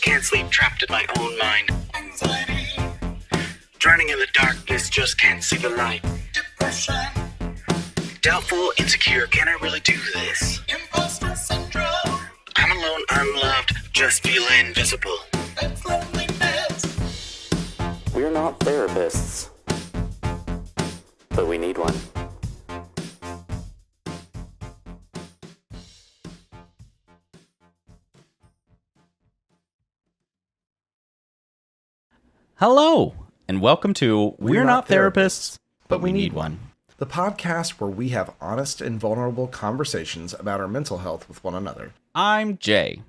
can't sleep, trapped in my own mind. Anxiety. Drowning in the darkness, just can't see the light. Depression. Doubtful, insecure, can I really do this? Imposter syndrome. I'm alone, unloved, just feel invisible. That's loneliness. We're not therapists, but we need one. Hello, and welcome to We're Not Therapists, but we need one. The podcast where we have honest and vulnerable conversations about our mental health with one another. I'm Jay.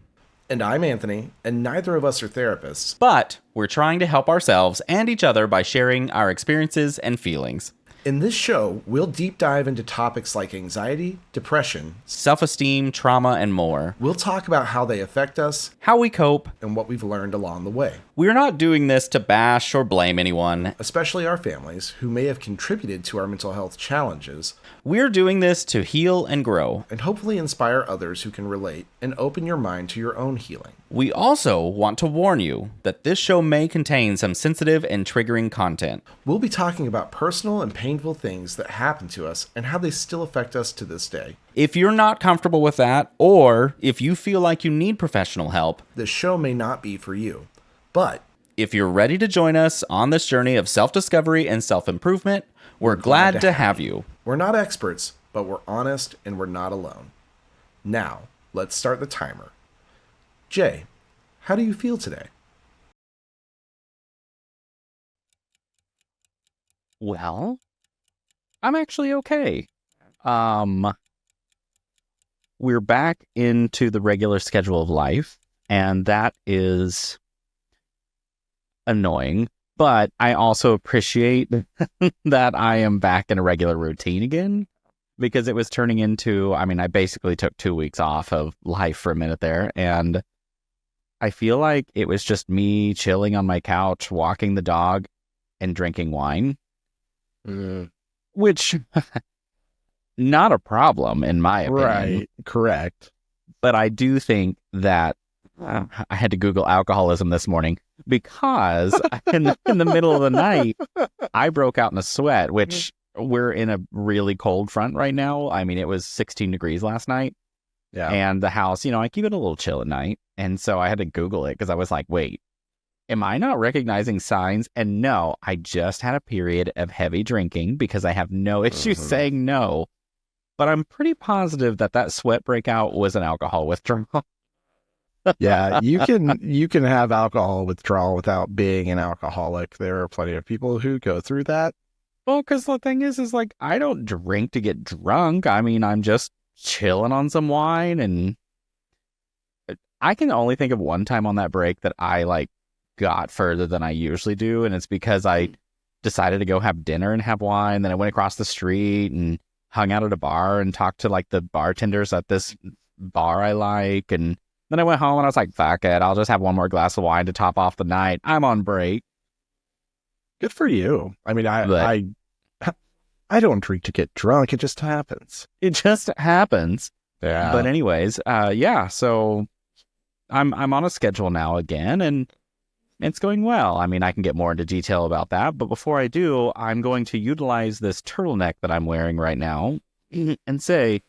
And I'm Anthony, and neither of us are therapists. But we're trying to help ourselves and each other by sharing our experiences and feelings. In this show, we'll deep dive into topics like anxiety, depression, self-esteem, trauma, and more. We'll talk about how they affect us, how we cope, and what we've learned along the way. We're not doing this to bash or blame anyone, especially our families who may have contributed to our mental health challenges. We're doing this to heal and grow, and hopefully inspire others who can relate and open your mind to your own healing. We also want to warn you that this show may contain some sensitive and triggering content. We'll be talking about personal and painful things that happen to us and how they still affect us to this day. If you're not comfortable with that, or if you feel like you need professional help, this show may not be for you. But if you're ready to join us on this journey of self-discovery and self-improvement, we're glad to have you. We're not experts, but we're honest and we're not alone. Now, let's start the timer. Jay, how do you feel today? Well, I'm actually okay. We're back into the regular schedule of life, and that is annoying, but I also appreciate that I am back in a regular routine again, because it was turning into, I basically took 2 weeks off of life for a minute there, and I feel like it was just me chilling on my couch, walking the dog, and drinking wine. Which, not a problem in my opinion. Right, correct. But I do think that I had to Google alcoholism this morning because in the middle of the night, I broke out in a sweat, which we're in a really cold front right now. It was 16 degrees last night. Yeah. And the house, I keep it a little chill at night. And so I had to Google it because I was like, wait, am I not recognizing signs? And no, I just had a period of heavy drinking because I have no issue saying no. But I'm pretty positive that sweat breakout was an alcohol withdrawal. Yeah, you can have alcohol withdrawal without being an alcoholic. There are plenty of people who go through that. Well, because the thing is like, I don't drink to get drunk. I'm just chilling on some wine, and I can only think of one time on that break that I got further than I usually do, and it's because I decided to go have dinner and have wine. Then I went across the street and hung out at a bar and talked to the bartenders at this bar I like, and then I went home and I was like, fuck it, I'll just have one more glass of wine to top off the night. I'm on break. Good for you. I don't drink to get drunk. It just happens. Yeah. But anyways, so I'm on a schedule now again, and it's going well. I can get more into detail about that, but before I do, I'm going to utilize this turtleneck that I'm wearing right now and say,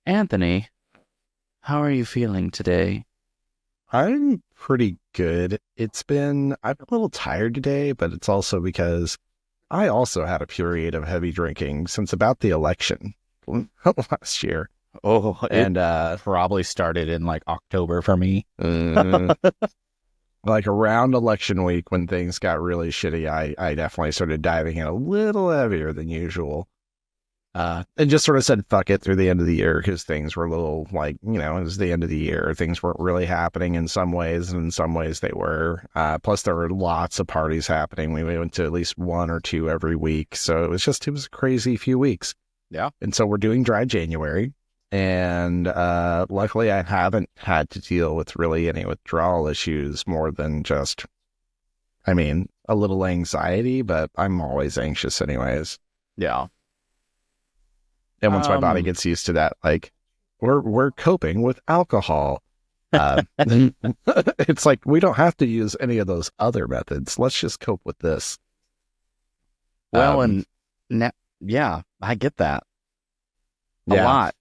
Anthony, how are you feeling today? I'm pretty good. I'm a little tired today, but it's also because I also had a period of heavy drinking since about the election last year. Oh, and probably started in October for me. Around election week when things got really shitty, I definitely started diving in a little heavier than usual. And just sort of said, fuck it through the end of the year, because things were a little it was the end of the year. Things weren't really happening in some ways, and in some ways they were. Plus there were lots of parties happening. We went to at least one or two every week. So it was a crazy few weeks. Yeah. And so we're doing dry January. And luckily I haven't had to deal with really any withdrawal issues more than just, a little anxiety, but I'm always anxious anyways. Yeah. And once my body gets used to that, we're coping with alcohol. It's like, we don't have to use any of those other methods. Let's just cope with this. Well, yeah, I get that a lot.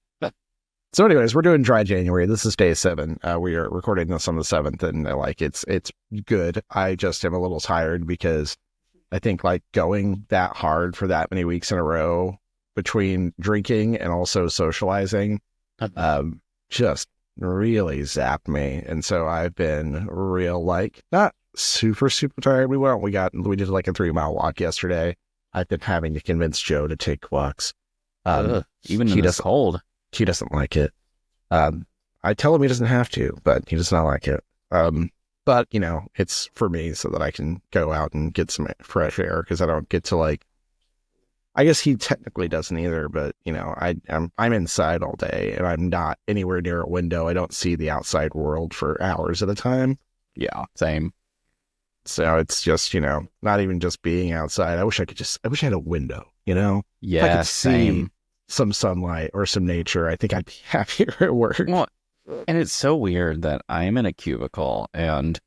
So anyways, we're doing dry January. This is day 7. We are recording this on the 7th, and like it's good. I just am a little tired because I think like going that hard for that many weeks in a row between drinking and also socializing just really zapped me. And so I've been real, like, not super tired. We did like a 3-mile walk yesterday. I've been having to convince Joe to take walks. Even in this cold. He doesn't like it. I tell him he doesn't have to, but he does not like it. But you know, it's for me so that I can go out and get some fresh air, because I don't get to, like, I guess he technically doesn't either, but you know, I'm inside all day and I'm not anywhere near a window. I don't see the outside world for hours at a time. Yeah, same. So it's just, you know, not even just being outside. I wish I had a window, you know? Yeah, if I could same. see some sunlight or some nature, I think I'd be happier at work. Well, and it's so weird that I'm in a cubicle and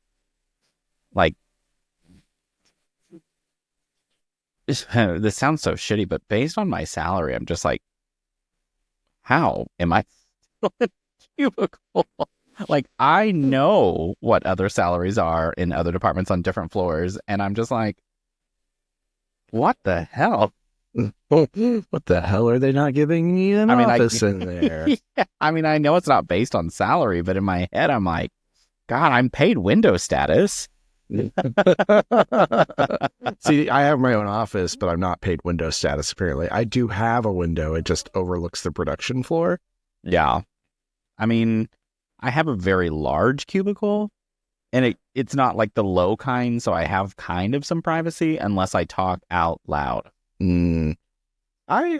like, this sounds so shitty, but based on my salary, I'm just like, how am I still in a cubicle? Like, I know what other salaries are in other departments on different floors, and I'm just like, what the hell? What the hell are they not giving me an office in there? Yeah, I mean, I know it's not based on salary, but in my head, I'm like, God, I'm paid window status. See, I have my own office, but I'm not paid window status, apparently. I do have a window. It just overlooks the production floor. Yeah. I mean, I have a very large cubicle, and it's not like the low kind, so I have kind of some privacy unless I talk out loud. I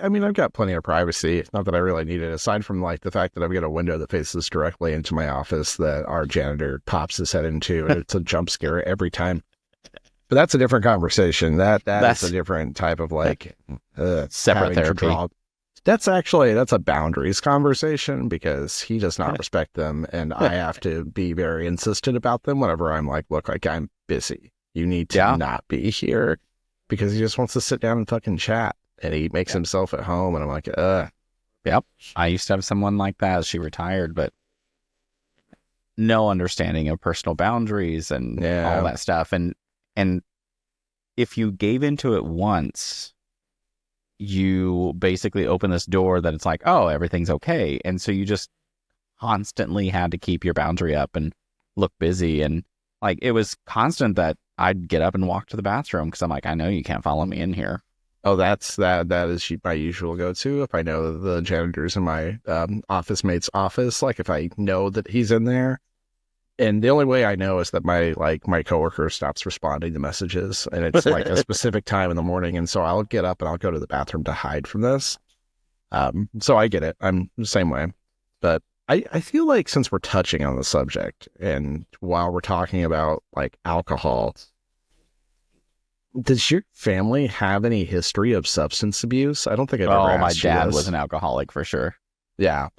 mean, I've got plenty of privacy. Not that I really need it, aside from like the fact that I've got a window that faces directly into my office that our janitor pops his head into, and it's a jump scare every time. But that's a different conversation. That's a different type of like separate therapy. That's a boundaries conversation, because he does not respect them, and I have to be very insistent about them whenever I'm like, look, like, I'm busy. You need to not be here, because he just wants to sit down and fucking chat, and he makes himself at home, and I'm like, Yep. I used to have someone like that. She retired, but no understanding of personal boundaries and all that stuff. And if you gave into it once, you basically open this door that it's like, oh, everything's okay. And so you just constantly had to keep your boundary up and look busy. And like, it was constant that I'd get up and walk to the bathroom because I'm like, I know you can't follow me in here. Oh, that is my usual go-to. If I know the janitor's in my office mate's office, like if I know that he's in there, and the only way I know is that my coworker stops responding to messages, and it's like a specific time in the morning, and so I'll get up and I'll go to the bathroom to hide from this. So I get it. I'm the same way. But I feel like, since we're touching on the subject, and while we're talking about like alcohol, does your family have any history of substance abuse? I don't think I've ever asked you my dad this. was an alcoholic for sure. Yeah.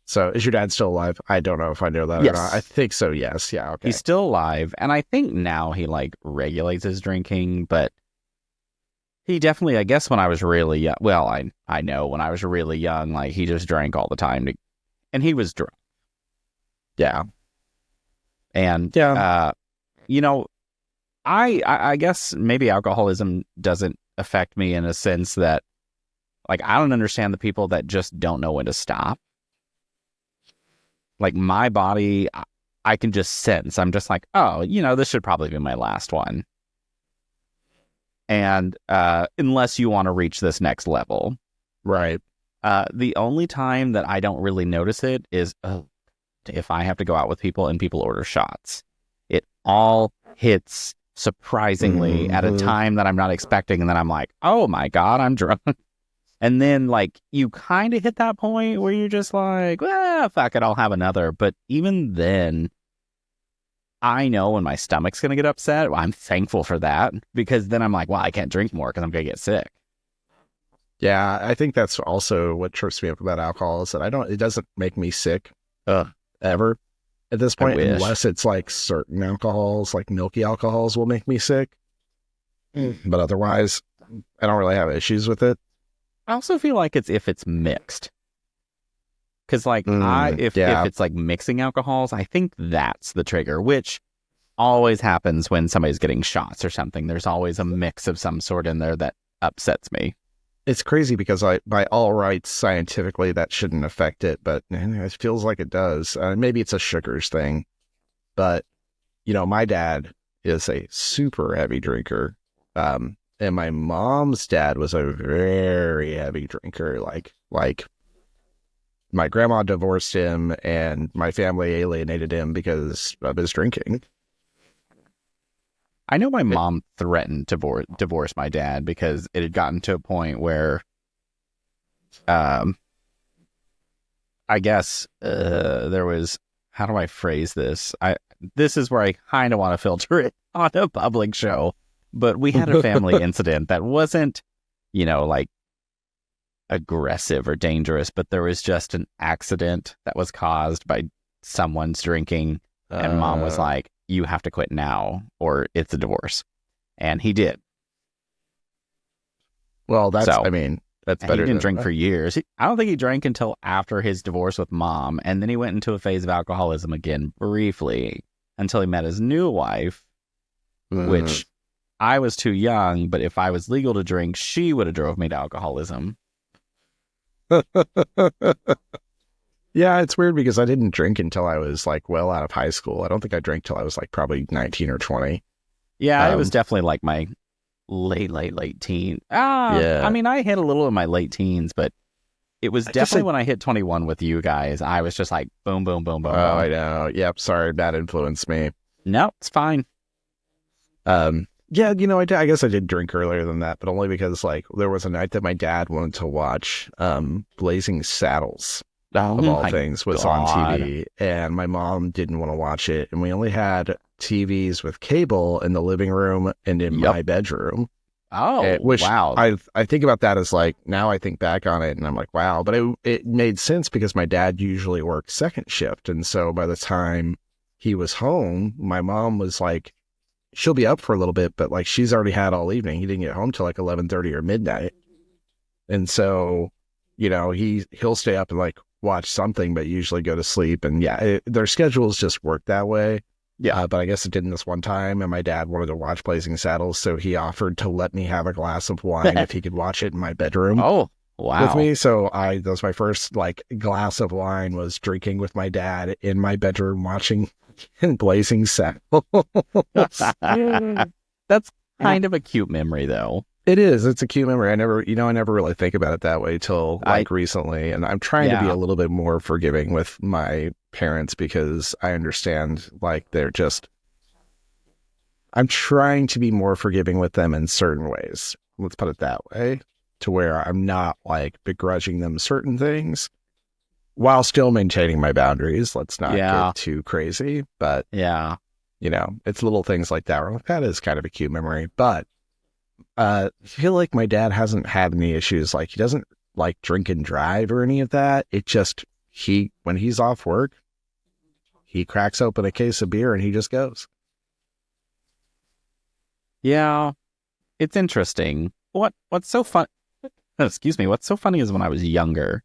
So is your dad still alive? I don't know if I know that or not. I think so, yes. Yeah, okay. He's still alive, and I think now he like regulates his drinking, but he definitely, I guess when I was really young, well, I know when I was really young, like he just drank all the time, and he was drunk. Yeah. And, you know, I guess maybe alcoholism doesn't affect me in a sense that, like, I don't understand the people that just don't know when to stop. Like, my body, I can just sense. I'm just like, oh, you know, this should probably be my last one. And unless you want to reach this next level. Right. The only time that I don't really notice it is if I have to go out with people and people order shots. It all hits surprisingly at a time that I'm not expecting. And then I'm like, oh my God, I'm drunk. And then like you kind of hit that point where you're just like, well, fuck it, I'll have another. But even then, I know when my stomach's going to get upset. I'm thankful for that, because then I'm like, well, I can't drink more because I'm going to get sick. Yeah, I think that's also what trips me up about alcohol, is that it doesn't make me sick ever. At this point, wish. unless it's like certain alcohols, like milky alcohols will make me sick. But otherwise, I don't really have issues with it. I also feel like it's if it's mixed. Because like if it's like mixing alcohols, I think that's the trigger, which always happens when somebody's getting shots or something. There's always a mix of some sort in there that upsets me. It's crazy because by all rights, scientifically, that shouldn't affect it, but it feels like it does. Maybe it's a sugars thing, but my dad is a super heavy drinker, and my mom's dad was a very heavy drinker. Like my grandma divorced him, and my family alienated him because of his drinking. I know my mom threatened to divorce my dad because it had gotten to a point where, I guess there was, how do I phrase this? This is where I kind of want to filter it on a public show, but we had a family incident that wasn't, like aggressive or dangerous, but there was just an accident that was caused by someone's drinking, and mom was like, you have to quit now or it's a divorce. And he did. Well, that's better. He didn't drink for years. I don't think he drank until after his divorce with mom. And then he went into a phase of alcoholism again briefly until he met his new wife, which I was too young. But if I was legal to drink, she would have drove me to alcoholism. Yeah, it's weird because I didn't drink until I was like well out of high school. I don't think I drank till I was like probably 19 or 20. Yeah, it was definitely like my late teen. Yeah. I mean, I hit a little in my late teens, but it was definitely when I hit 21 with you guys. I was just like boom, boom, boom, boom. Oh, I know. Yep. Sorry, that influenced me. No, it's fine. Yeah, I guess I did drink earlier than that, but only because like there was a night that my dad wanted to watch Blazing Saddles. Of all things was on TV, and my mom didn't want to watch it, and we only had TVs with cable in the living room and in my bedroom. Wow. I think about that as like, now I think back on it and I'm like, wow, but it made sense because my dad usually worked second shift, and so by the time he was home, my mom was like, she'll be up for a little bit, but like she's already had all evening. He didn't get home till like 11:30 or midnight, and so he'll stay up and like watch something, but usually go to sleep. And their schedules just work that way. Yeah. But I guess it didn't this one time. And my dad wanted to watch Blazing Saddles, so he offered to let me have a glass of wine if he could watch it in my bedroom. Oh, wow. With me. So that was my first like glass of wine, was drinking with my dad in my bedroom watching Blazing Saddles. That's kind of a cute memory though. It is. It's a cute memory. I never really think about it that way till like recently. And I'm trying to be a little bit more forgiving with my parents because I understand like I'm trying to be more forgiving with them in certain ways. Let's put it that way, to where I'm not like begrudging them certain things while still maintaining my boundaries. Let's not get too crazy, but it's little things like that. Where that is kind of a cute memory, but I feel like my dad hasn't had any issues. Like he doesn't like drink and drive or any of that. It just, when he's off work, he cracks open a case of beer and he just goes. Yeah. It's interesting. What's so fun? Excuse me. What's so funny is when I was younger,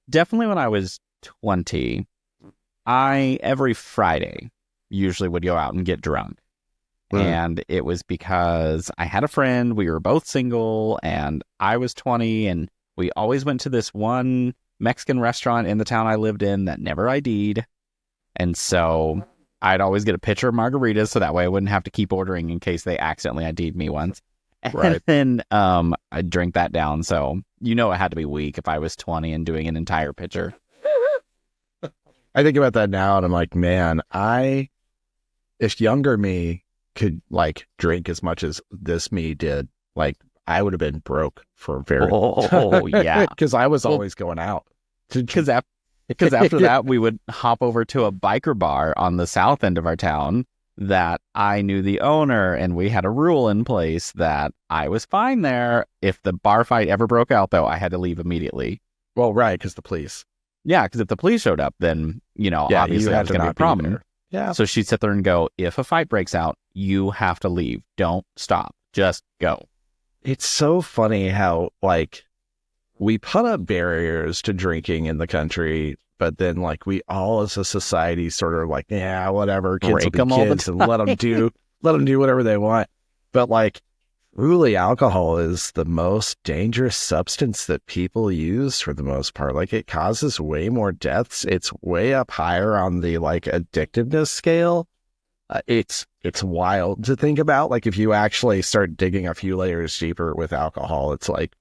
definitely when I was 20, I every Friday usually would go out and get drunk. And it was because I had a friend, we were both single, and I was 20, and we always went to this one Mexican restaurant in the town I lived in that never ID'd. And so I'd always get a pitcher of margaritas, so that way I wouldn't have to keep ordering in case they accidentally ID'd me once. Right. And then I'd drink that down. So it had to be weak if I was 20 and doing an entire pitcher. I think about that now, and I'm like, man, if younger me could like drink as much as this me did, like I would have been broke for a very long time. Because I was always going out. Because after that, we would hop over to a biker bar on the south end of our town that I knew the owner, and we had a rule in place that I was fine there. If the bar fight ever broke out, though, I had to leave immediately. Well, right, because the police. Yeah, because if the police showed up, then, obviously that was going to be a problem. Yeah. So she'd sit there and go, if a fight breaks out, you have to leave. Don't stop. Just go. It's so funny how, like, we put up barriers to drinking in the country, but then, like, we all as a society sort of like, yeah, whatever, kids Break will 'em be all the kids and let them do whatever they want. But, like, truly, alcohol is the most dangerous substance that people use for the most part. Like, it causes way more deaths. It's way up higher on the, like, addictiveness scale. It's wild to think about. Like, if you actually start digging a few layers deeper with alcohol, it's like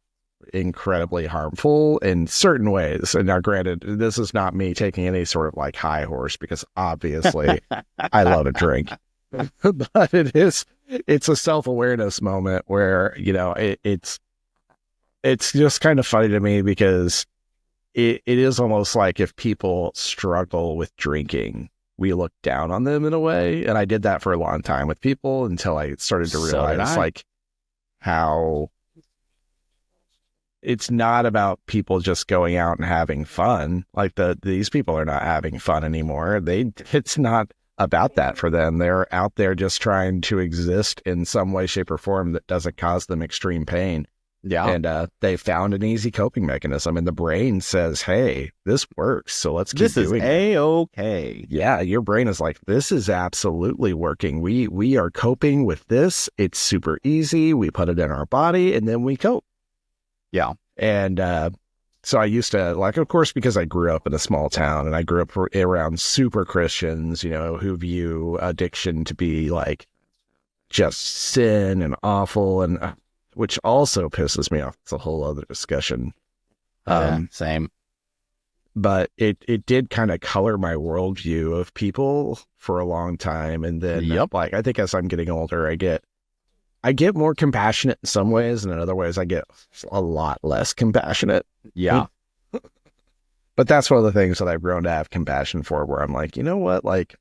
incredibly harmful in certain ways. And now, granted, this is not me taking any sort of like high horse, because obviously I love a drink, but it's a self-awareness moment where, you know, it's just kind of funny to me, because it is almost like if people struggle with drinking, we look down on them in a way. And I did that for a long time with people until I started to So did realize I. like how it's not about people just going out and having fun. Like these people are not having fun anymore. It's not about that for them. They're out there just trying to exist in some way, shape, or form that doesn't cause them extreme pain. Yeah. And they found an easy coping mechanism, and the brain says, hey, this works, so let's keep This is doing it. A-okay. Yeah, your brain is like, this is absolutely working. We are coping with this. It's super easy. We put it in our body, and then we cope. Yeah. And so I used to, like, of course, because I grew up in a small town and I grew up around super Christians, you know, who view addiction to be like just sin and awful, and which also pisses me off. It's a whole other discussion. Same. But it did kind of color my worldview of people for a long time. And then, Yep. like, I think as I'm getting older, I get more compassionate in some ways, and in other ways I get a lot less compassionate. Yeah. But that's one of the things that I've grown to have compassion for, where I'm like, you know what? Like,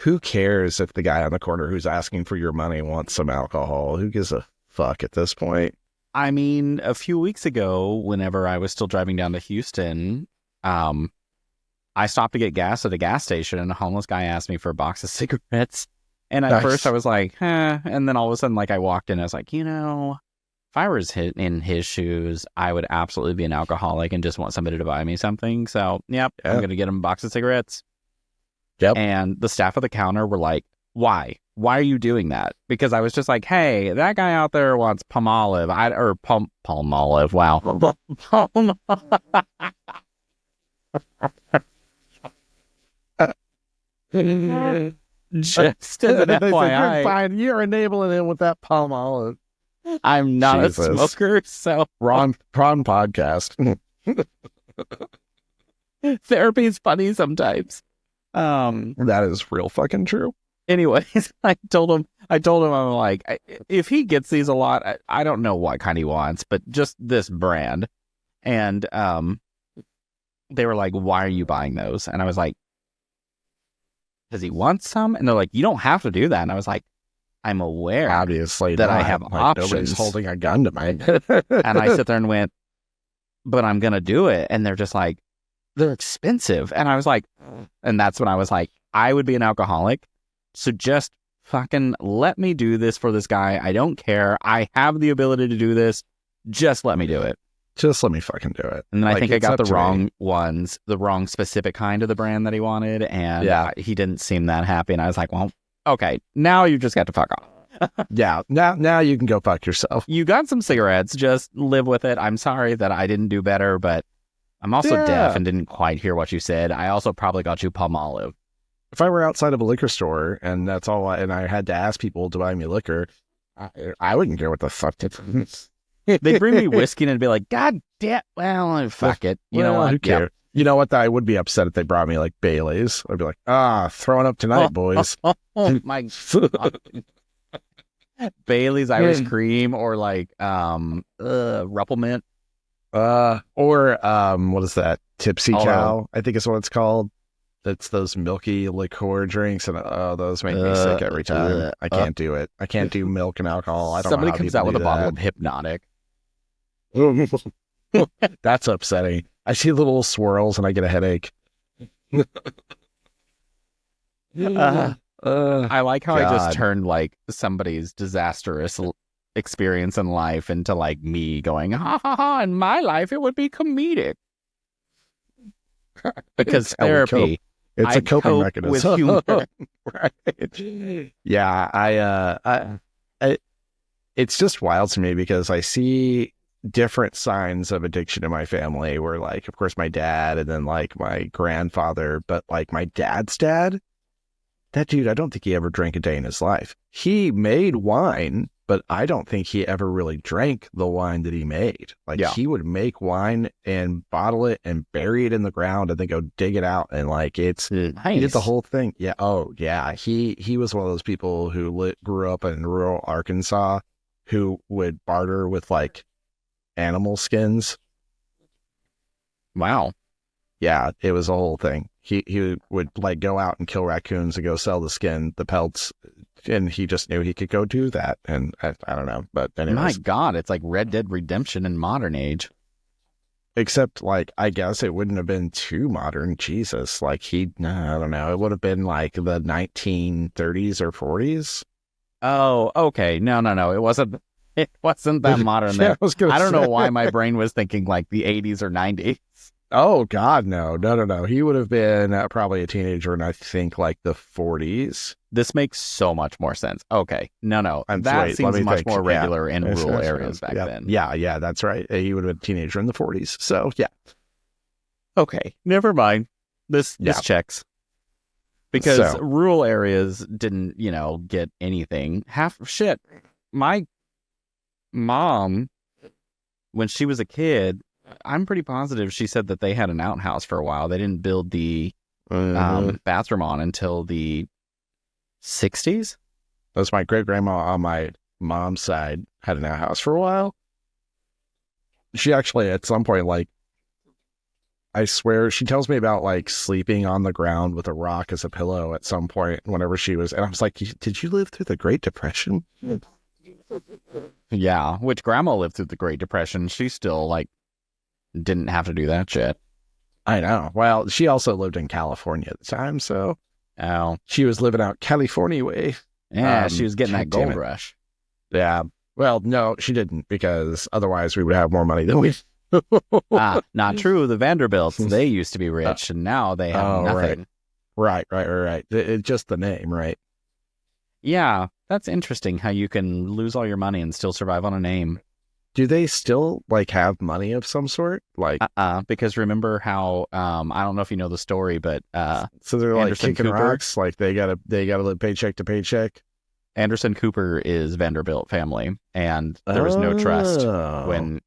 who cares if the guy on the corner who's asking for your money wants some alcohol? Who gives a fuck at this point? I mean, a few weeks ago, whenever I was still driving down to Houston, I stopped to get gas at a gas station, and a homeless guy asked me for a box of cigarettes. And at Nice. first I was like, and then all of a sudden, like, I walked in, I was like, you know, if I was in his shoes, I would absolutely be an alcoholic and just want somebody to buy me something. So, yep, Yeah. I'm going to get him a box of cigarettes. Yep. And the staff at the counter were like, why? Why are you doing that? Because I was just like, hey, that guy out there wants Palmolive. Palmolive. Wow. Just as an They said, "You're FYI, fine. You're enabling him with that palm olive." I'm not Jesus. a smoker, so Prawn podcast. therapy is funny sometimes. That is real fucking true. Anyways, I told him, I'm like, if he gets these a lot, I don't know what kind he wants, but just this brand. And they were like, why are you buying those? And I was like, does he want some? And they're like, you don't have to do that. And I was like, I'm aware. Obviously, that I not. have Like, options. Nobody's holding a gun to my head. And I sit there and went, but I'm going to do it. And they're just like, they're expensive. And I was like, and that's when I was like, I would be an alcoholic. So just fucking let me do this for this guy. I don't care. I have the ability to do this. Just let me do it. Just let me fucking do it. And then I Like, think I it's got up the to me. wrong ones, the wrong specific kind of the brand that he wanted. And Yeah. he didn't seem that happy. And I was like, well, okay, now you just got to fuck off. Yeah. Now you can go fuck yourself. You got some cigarettes. Just live with it. I'm sorry that I didn't do better, but I'm also Yeah. deaf and didn't quite hear what you said. I also probably got you Palmolive. If I were outside of a liquor store and that's all, and I had to ask people to buy me liquor, I wouldn't care what the fuck it is. They'd bring me whiskey and I'd be like, God damn, well, fuck it. You know Well, what? Who cares? You know what? I would be upset if they brought me like Bailey's. I'd be like, throwing up tonight, boys. Oh my God. Bailey's Irish Cream or like Ruppelmint. Or what is that? Tipsy Although- Cow, I think is what it's called. It's those milky liqueur drinks, and those make me sick every time. I can't do it. I can't do milk and alcohol. I don't Somebody know how comes people out with a do bottle that. of Hypnotic. That's upsetting. I see little swirls and I get a headache. I like how I just God. turned like somebody's disastrous experience in life into like me going, ha ha ha, in my life it would be comedic. Because It's how we cope. therapy, It's I a coping cope mechanism. with humor. Right. Yeah, it's just wild to me because I see different signs of addiction in my family where, like, of course, my dad and then, like, my grandfather, but, like, my dad's dad, that dude, I don't think he ever drank a day in his life. He made wine, but I don't think he ever really drank the wine that he made. Like, Yeah. he would make wine and bottle it and bury it in the ground and then go dig it out. And, like, he did the whole thing. Yeah. Oh, yeah. He was one of those people who grew up in rural Arkansas who would barter with, like, animal skins. Wow. Yeah, it was a whole thing. He would, like, go out and kill raccoons and go sell the skin, the pelts, and he just knew he could go do that. And I don't know, but anyways. My God, it's like Red Dead Redemption in modern age. Except, like, I guess it wouldn't have been too modern. Jesus, like, I don't know, it would have been like the 1930s or 40s. Oh, okay. No. It wasn't that modern Yeah, there. I don't know say. why my brain was thinking like the 80s or 90s. Oh, God, no. He would have been probably a teenager in, I think, like the 40s. This makes so much more sense. Okay. No. Wait, That let seems me much think. more Yeah. regular in rural areas back yeah. then. Yeah, that's right. He would have been a teenager in the 40s. So, yeah. Okay. Never mind. This Yeah. checks. Because So. rural areas didn't, get anything. Shit. My mom, when she was a kid, I'm pretty positive she said that they had an outhouse for a while. They didn't build the bathroom on until the 60s. That's my great grandma on my mom's side had an outhouse for a while. She actually, at some point, like, I swear, she tells me about, like, sleeping on the ground with a rock as a pillow at some point whenever she was, and I was like, did you live through the Great Depression? Yeah, which grandma lived through the Great Depression. She still, like, didn't have to do that shit. I know. Well, she also lived in California at the time, so Oh, she was living out California way. yeah, she was getting God that damn gold it. rush. Yeah. Well, no, she didn't, because otherwise we would have more money than we. Not true. The Vanderbilts, they used to be rich, and now they have nothing. Right. It's just the name, right? Yeah, that's interesting how you can lose all your money and still survive on a name. Do they still, like, have money of some sort? Like, Because remember how I don't know if you know the story, but so they're like Anderson kicking Cooper? rocks, like they gotta live paycheck to paycheck. Anderson Cooper is Vanderbilt family, and there was no trust when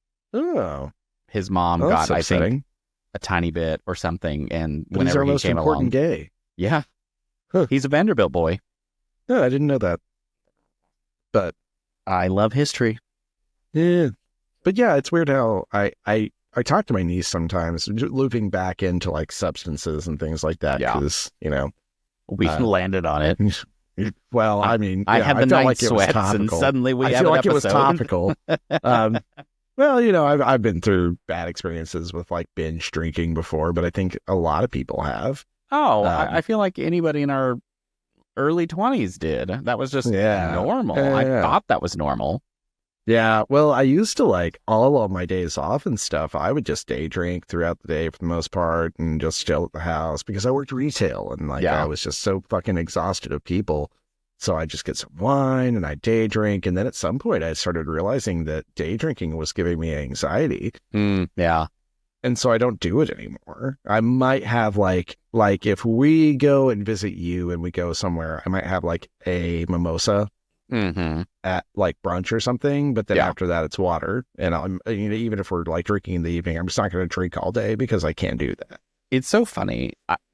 his mom Well, got, that's I upsetting. think, a tiny bit or something, and But he's whenever our he most came important along, gay. yeah, Huh. he's a Vanderbilt boy. No, I didn't know that. But I love history. yeah, but yeah, it's weird how I talk to my niece sometimes, looping back into, like, substances and things like that. Yeah. Because We landed on it. well, I mean, I had the felt night like it was sweats, and topical. suddenly we I have feel an like it was episode. topical. Well, I've been through bad experiences with, like, binge drinking before, but I think a lot of people have. Oh, I feel like anybody in our early 20s did. That was just normal. I thought that was normal. Yeah, well, I used to, like, all of my days off and stuff, I would just day drink throughout the day for the most part and just chill at the house because I worked retail and, like, I was just so fucking exhausted of people. So I just get some wine and I day drink. And then at some point I started realizing that day drinking was giving me anxiety. Yeah. And so I don't do it anymore. I might have, like if we go and visit you and we go somewhere, I might have, like, a mimosa at, like, brunch or something, but then after that it's water, and I'm even if we're, like, drinking in the evening, I'm just not going to drink all day because I can't do that. It's so funny.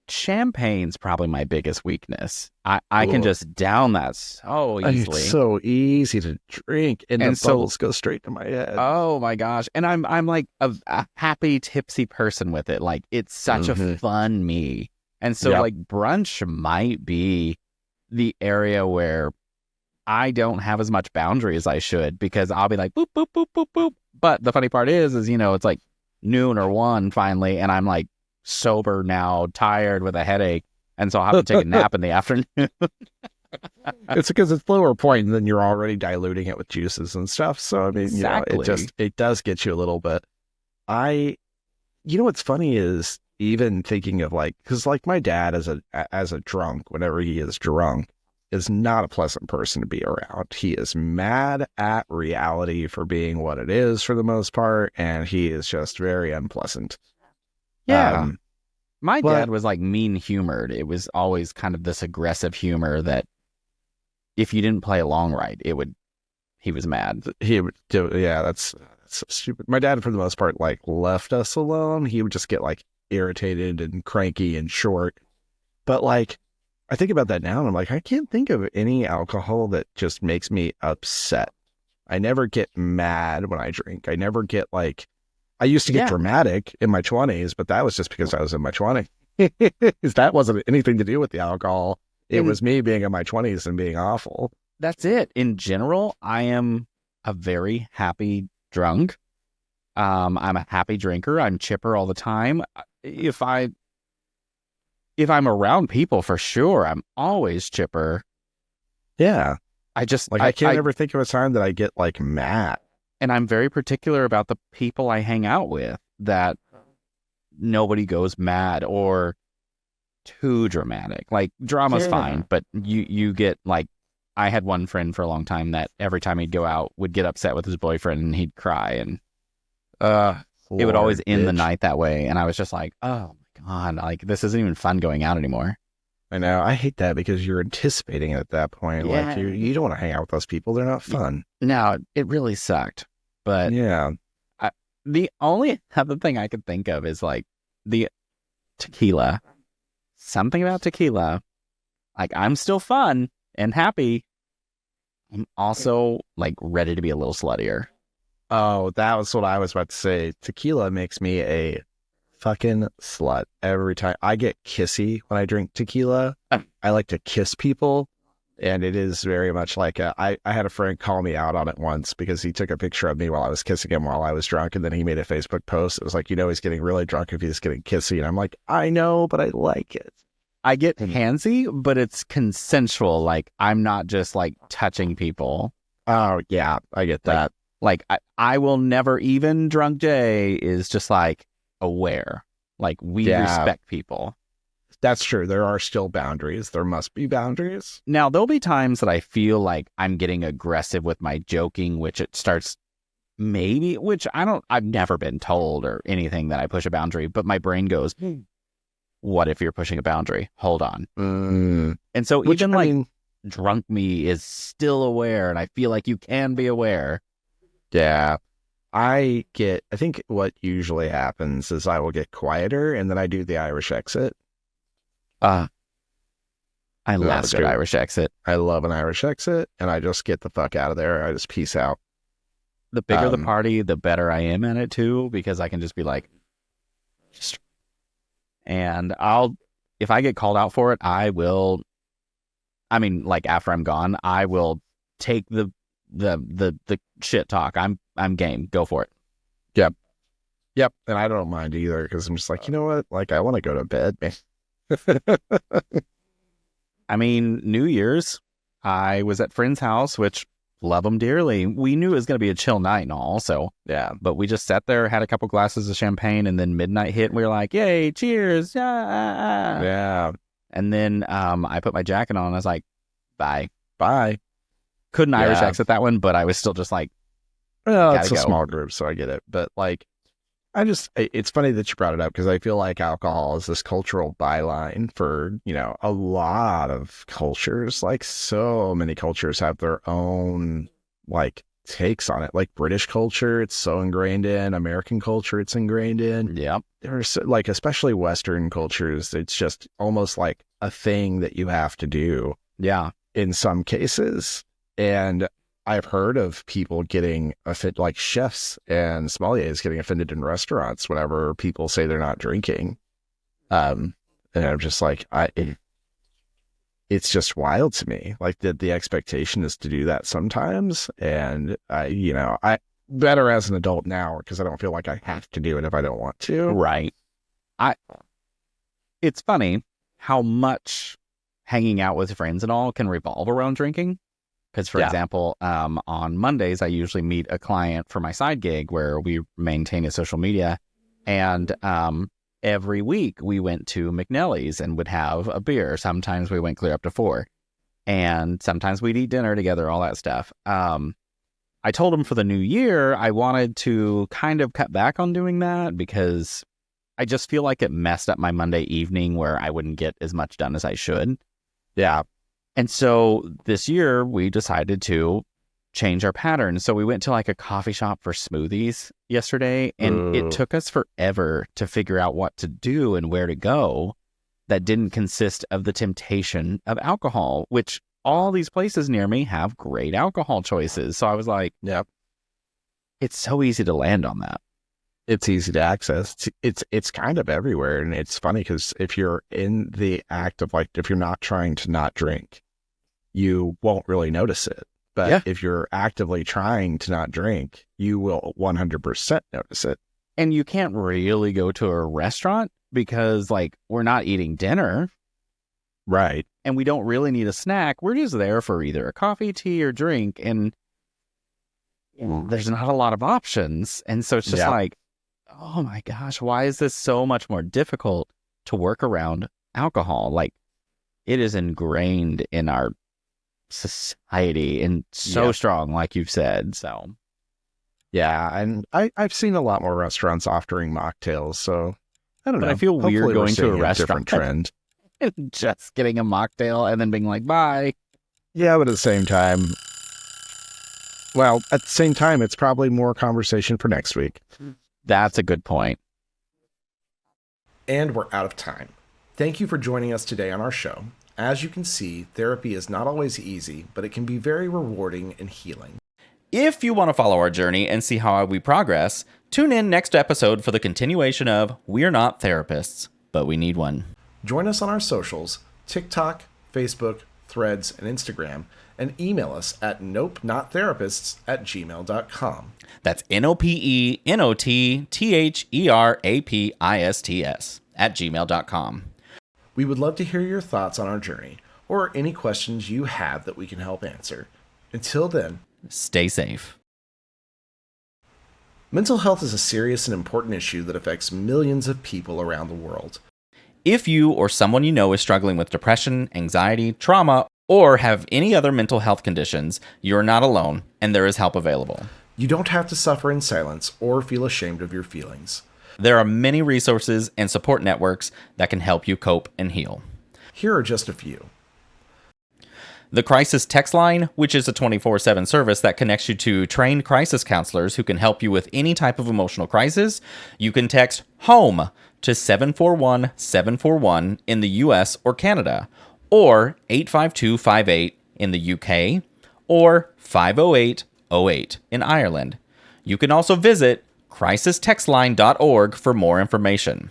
Champagne's probably my biggest weakness. I can just down that so easily. It's so easy to drink, and the so- bubbles go straight to my head. Oh my gosh. And I'm like a happy tipsy person with it. Like, it's such a fun me. And so like brunch might be the area where I don't have as much boundary as I should, because I'll be like, boop, boop, boop, boop, boop. But the funny part is it's like noon or 1 finally, and I'm like sober now, tired with a headache. And so I'll have to take a nap in the afternoon. It's because it's lower point, and then you're already diluting it with juices and stuff. So I mean, Exactly. it does get you a little bit. What's funny is even thinking of like, because like my dad as a drunk, whenever he is drunk, is not a pleasant person to be around. He is mad at reality for being what it is for the most part, and he is just very unpleasant. Yeah. My but- dad was like mean humored. It was always kind of this aggressive humor that if you didn't play along right, he was mad. He would do, yeah, that's so stupid. My dad, for the most part, like left us alone. He would just get like irritated and cranky and short. But like, I think about that now and I'm like, I can't think of any alcohol that just makes me upset. I never get mad when I drink. I never get like, I used to get dramatic in my 20s, but that was just because I was in my 20s. That wasn't anything to do with the alcohol. It was me being in my 20s and being awful. That's it. In general, I am a very happy drunk. I'm a happy drinker. I'm chipper all the time. If I'm around people, for sure, I'm always chipper. Yeah. I can't ever think of a time that I get like mad. And I'm very particular about the people I hang out with, that nobody goes mad or too dramatic. Like, drama's fine, but you get like, I had one friend for a long time that every time he'd go out would get upset with his boyfriend and he'd cry, and it would always end the night that way. And I was just like, oh my God, like this isn't even fun going out anymore. I know. I hate that because you're anticipating it at that point. Yeah. Like you don't want to hang out with those people. They're not fun. Now, it really sucked. But yeah, the only other thing I could think of is like the tequila. Something about tequila. Like, I'm still fun and happy. I'm also like ready to be a little sluttier. Oh, that was what I was about to say. Tequila makes me a fucking slut every time. I get kissy when I drink tequila. I like to kiss people. And it is very much like I had a friend call me out on it once because he took a picture of me while I was kissing him while I was drunk. And then he made a Facebook post. It was like, he's getting really drunk if he's getting kissy. And I'm like, I know, but I like it. I get handsy, but it's consensual. Like, I'm not just like touching people. Oh, yeah, I get that. Like I will never, even drunk Jay is just like aware. Like, we respect people. That's true. There are still boundaries. There must be boundaries. Now, there'll be times that I feel like I'm getting aggressive with my joking, which it starts which I've never been told or anything that I push a boundary, but my brain goes, what if you're pushing a boundary? Hold on. And so drunk me is still aware, and I feel like you can be aware. Yeah. I think what usually happens is I will get quieter and then I do the Irish exit. I love a good Irish exit. I love an Irish exit, and I just get the fuck out of there. I just peace out. The bigger the party, the better I am at it too, because I can just be like, and if I get called out for it, I will. I mean, like, after I'm gone, I will take the shit talk. I'm game. Go for it. Yep. And I don't mind either, because I'm just like, you know what? Like, I want to go to bed, man. I mean, New Year's, I was at friend's house, which love them dearly. We knew it was going to be a chill night and all, so yeah. But we just sat there, had a couple glasses of champagne, and then midnight hit, and we were like, "Yay, cheers!" Yeah. And then I put my jacket on. And I was like, "Bye." Couldn't Yeah. Irish exit that one, but I was still just like, Well, it's a go. small group, so I get it. But like, it's funny that you brought it up, because I feel like alcohol is this cultural byline for, a lot of cultures. Like, so many cultures have their own like takes on it. Like British culture, it's so ingrained in. American culture, it's ingrained in. "Yep." There's like, especially Western cultures, it's just almost like a thing that you have to do. Yeah. In some cases. And I've heard of people getting offended, like chefs and sommeliers getting offended in restaurants whenever people say they're not drinking. And I'm just like, it's just wild to me. Like, the expectation is to do that sometimes. And I better as an adult now, because I don't feel like I have to do it if I don't want to. Right. It's funny how much hanging out with friends and all can revolve around drinking. Because, for example, on Mondays, I usually meet a client for my side gig where we maintain a social media. And every week we went to McNelly's and would have a beer. Sometimes we went clear up to 4. And sometimes we'd eat dinner together, all that stuff. I told him for the new year, I wanted to kind of cut back on doing that because I just feel like it messed up my Monday evening where I wouldn't get as much done as I should. Yeah. And so this year we decided to change our pattern. So we went to like a coffee shop for smoothies yesterday, and it took us forever to figure out what to do and where to go that didn't consist of the temptation of alcohol, which all these places near me have great alcohol choices. So I was like, Yep. it's so easy to land on that. It's easy to access. It's kind of everywhere. And it's funny because if you're in the act of like, if you're not trying to not drink, you won't really notice it. But if you're actively trying to not drink, you will 100% notice it. And you can't really go to a restaurant because like we're not eating dinner. Right. And we don't really need a snack. We're just there for either a coffee, tea, or drink. And there's not a lot of options. And so it's just like, oh my gosh, why is this so much more difficult to work around alcohol? Like, it is ingrained in our society and so strong, like you've said. So, yeah. And I've seen a lot more restaurants offering mocktails. So I don't know. I feel Hopefully weird we're going to seeing a restaurant different trend. and just getting a mocktail and then being like, bye. Yeah, but at the same time, it's probably more conversation for next week. That's a good point. And we're out of time. Thank you for joining us today on our show. As you can see, therapy is not always easy, but it can be very rewarding and healing. If you want to follow our journey and see how we progress, tune in next episode for the continuation of We're Not Therapists, but We Need One. Join us on our socials, TikTok, Facebook, Threads, and Instagram, and email us at nopenotttherapists@gmail.com. That's NOPENOTTHERAPISTS @gmail.com. We would love to hear your thoughts on our journey, or any questions you have that we can help answer. Until then, Stay safe. mental health is a serious and important issue that affects millions of people around the world. If you or someone you know is struggling with depression, anxiety, trauma, or have any other mental health conditions, you're not alone, and there is help available. You don't have to suffer in silence or feel ashamed of your feelings. There are many resources and support networks that can help you cope and heal. Here are just a few. The Crisis Text Line, which is a 24/7 service that connects you to trained crisis counselors who can help you with any type of emotional crisis. You can text HOME to 741-741 in the US or Canada, or 85258 in the UK, or 50808 in Ireland. You can also visit crisistextline.org for more information.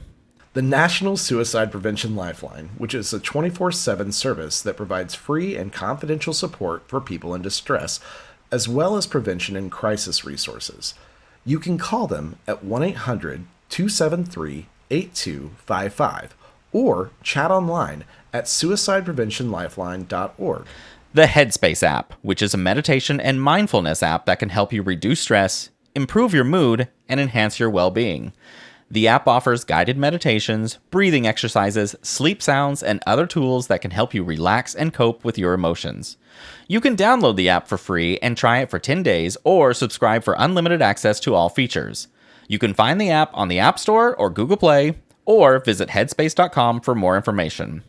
The National Suicide Prevention Lifeline, which is a 24/7 service that provides free and confidential support for people in distress, as well as prevention and crisis resources. You can call them at 1-800-273-8255 or chat online at suicidepreventionlifeline.org. The Headspace app, which is a meditation and mindfulness app that can help you reduce stress, improve your mood, and enhance your well-being. The app offers guided meditations, breathing exercises, sleep sounds, and other tools that can help you relax and cope with your emotions. You can download the app for free and try it for 10 days or subscribe for unlimited access to all features. You can find the app on the App Store or Google Play, or visit headspace.com for more information.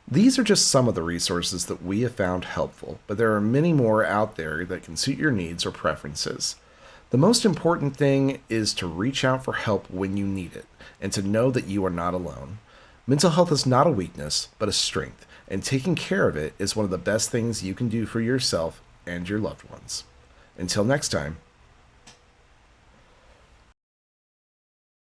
These are just some of the resources that we have found helpful, but there are many more out there that can suit your needs or preferences. The most important thing is to reach out for help when you need it, and to know that you are not alone. Mental health is not a weakness, but a strength, and taking care of it is one of the best things you can do for yourself and your loved ones. Until next time.